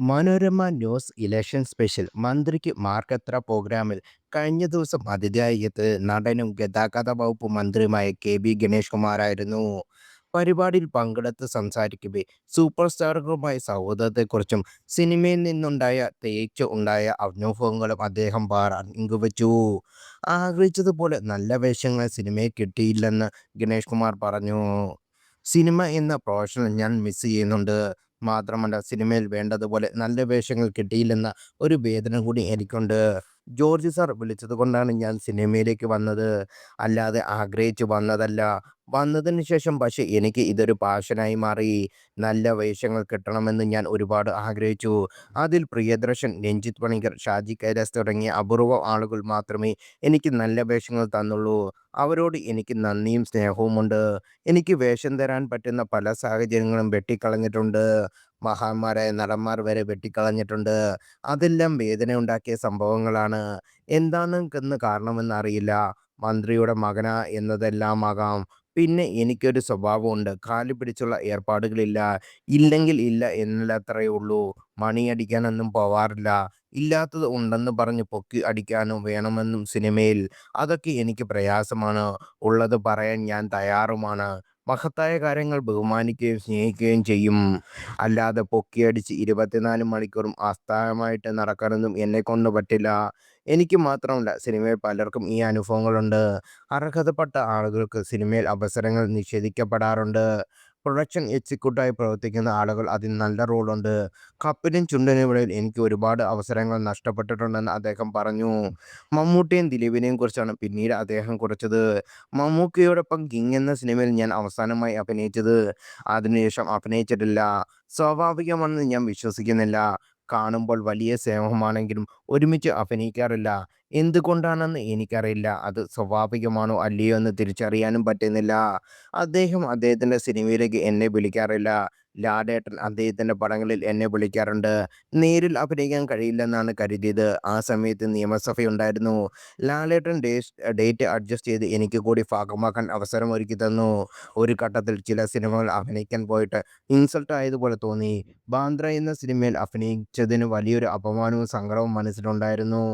Manorama news election special മന്ത്രിക്ക് മാർക്കെത്ര പ്രോഗ്രാമിൽ കഴിഞ്ഞ ദിവസം അതിഥിയായി എത്തിയത് നടനും ഗതാഗത വകുപ്പ് മന്ത്രിയുമായ കെ ഗണേഷ് കുമാറായിരുന്നു. പരിപാടിയിൽ പങ്കെടുത്ത് സംസാരിക്കവേ സൂപ്പർ സ്റ്റാറുകളുമായി സൗഹൃദത്തെക്കുറിച്ചും സിനിമയിൽ നിന്നുണ്ടായ തേച്ച് ഉണ്ടായ അനുഭവങ്ങളും അദ്ദേഹം പങ്കുവച്ചു. ആഗ്രഹിച്ചതുപോലെ നല്ല വേഷങ്ങൾ സിനിമയിൽ കിട്ടിയില്ലെന്ന് ഗണേഷ് കുമാർ പറഞ്ഞു. സിനിമ എന്ന പ്രൊഫഷൻ ഞാൻ മിസ് ചെയ്യുന്നുണ്ട്. മാത്രമല്ല സിനിമയിൽ വേണ്ടതുപോലെ നല്ല വേഷങ്ങൾ കിട്ടിയില്ലെന്ന ഒരു വേദന കൂടി എനിക്കുണ്ട്. ജോർജ് സാർ വിളിച്ചതുകൊണ്ടാണ് ഞാൻ സിനിമയിലേക്ക് വന്നത്. അല്ലാതെ ആഗ്രഹിച്ചു വന്നതല്ല. വന്നതിന് ശേഷം പക്ഷേ എനിക്ക് ഇതൊരു പാഷനായി മാറി. നല്ല വേഷങ്ങൾ കിട്ടണമെന്ന് ഞാൻ ഒരുപാട് ആഗ്രഹിച്ചു. അതിൽ പ്രിയദർശൻ, രഞ്ജിത്ത് പണിക്കർ, ഷാജി കൈലാസ് തുടങ്ങിയ അപൂർവം ആളുകൾ മാത്രമേ എനിക്ക് നല്ല വേഷങ്ങൾ തന്നുള്ളൂ. അവരോട് എനിക്ക് നന്ദിയും സ്നേഹവുമുണ്ട്. എനിക്ക് വേഷം തരാൻ പറ്റുന്ന പല സാഹചര്യങ്ങളും വെട്ടിക്കളഞ്ഞിട്ടുണ്ട്. മഹാന്മാരായ നടന്മാർ വരെ വെട്ടിക്കളഞ്ഞിട്ടുണ്ട്. അതെല്ലാം വേദനയുണ്ടാക്കിയ സംഭവങ്ങളാണ്. എന്താണെന്ന് കാരണമെന്ന് അറിയില്ല. മന്ത്രിയുടെ മകനാ എന്നതെല്ലാമാകാം. പിന്നെ എനിക്കൊരു സ്വഭാവമുണ്ട്. കാല് പിടിച്ചുള്ള ഏർപ്പാടുകളില്ല. ഇല്ലെങ്കിൽ ഇല്ല എന്നത്രയേ ഉള്ളൂ. മണിയടിക്കാനൊന്നും പോവാറില്ല. ഇല്ലാത്തത് ഉണ്ടെന്ന് പറഞ്ഞ് പൊക്കി അടിക്കാനും വേണമെന്നും സിനിമയിൽ. അതൊക്കെ എനിക്ക് പ്രയാസമാണ്. ഉള്ളത് പറയാൻ ഞാൻ തയ്യാറുമാണ്. മഹത്തായ കാര്യങ്ങൾ ബഹുമാനിക്കുകയും സ്നേഹിക്കുകയും ചെയ്യും. അല്ലാതെ പൊക്കിയടിച്ച് 24 മണിക്കൂറും അസ്ഥാനമായിട്ട് നടക്കാനൊന്നും എന്നെക്കൊണ്ട് പറ്റില്ല. എനിക്ക് മാത്രമല്ല സിനിമയിൽ പലർക്കും ഈ അനുഭവങ്ങളുണ്ട്. അർഹതപ്പെട്ട ആളുകൾക്ക് സിനിമയിൽ അവസരങ്ങൾ നിഷേധിക്കപ്പെടാറുണ്ട്. പ്രൊഡക്ഷൻ എക്സിക്യൂട്ടീവായി പ്രവർത്തിക്കുന്ന ആളുകൾ അതിൽ നല്ല റോളുണ്ട്. കപ്പിനും ചുണ്ടിനുമിടയിൽ എനിക്ക് ഒരുപാട് അവസരങ്ങൾ നഷ്ടപ്പെട്ടിട്ടുണ്ടെന്ന് അദ്ദേഹം പറഞ്ഞു. മമ്മൂട്ടിയെയും ദിലീപിനെയും കുറിച്ചാണ് പിന്നീട് അദ്ദേഹം കുറിച്ചത്. മമ്മൂക്കയോടൊപ്പം കിങ് എന്ന സിനിമയിൽ ഞാൻ അവസാനമായി അഭിനയിച്ചത്. അതിനുശേഷം അഭിനയിച്ചിട്ടില്ല. സ്വാഭാവികമാണെന്ന് ഞാൻ വിശ്വസിക്കുന്നില്ല. കാണുമ്പോൾ വലിയ സ്നേഹമാണെങ്കിലും ഒരുമിച്ച് അഭിനയിക്കാറില്ല. എന്തുകൊണ്ടാണെന്ന് എനിക്കറിയില്ല. അത് സ്വാഭാവികമാണോ അല്ലയോ എന്ന് തിരിച്ചറിയാനും പറ്റുന്നില്ല. അദ്ദേഹം അദ്ദേഹത്തിൻ്റെ സിനിമയിലേക്ക് എന്നെ വിളിക്കാറില്ല. ലാലേട്ടൻ അദ്ദേഹത്തിൻ്റെ പടങ്ങളിൽ എന്നെ വിളിക്കാറുണ്ട്. നേരിൽ അഭിനയിക്കാൻ കഴിയില്ലെന്നാണ് കരുതിയത്. ആ സമയത്ത് നിയമസഭയുണ്ടായിരുന്നു. ലാലേട്ടൻ ഡേറ്റ് അഡ്ജസ്റ്റ് ചെയ്ത് എനിക്ക് കൂടി ഭാഗമാക്കാൻ അവസരമൊരുക്കി തന്നു. ഒരു ഘട്ടത്തിൽ ചില സിനിമകൾ അഭിനയിക്കാൻ പോയിട്ട് ഇൻസൾട്ട് ആയതുപോലെ തോന്നി. ബാന്ദ്ര എന്ന സിനിമയിൽ അഭിനയിച്ചതിന് വലിയൊരു അപമാനവും സങ്കടവും മനസ്സിലുണ്ടായിരുന്നു.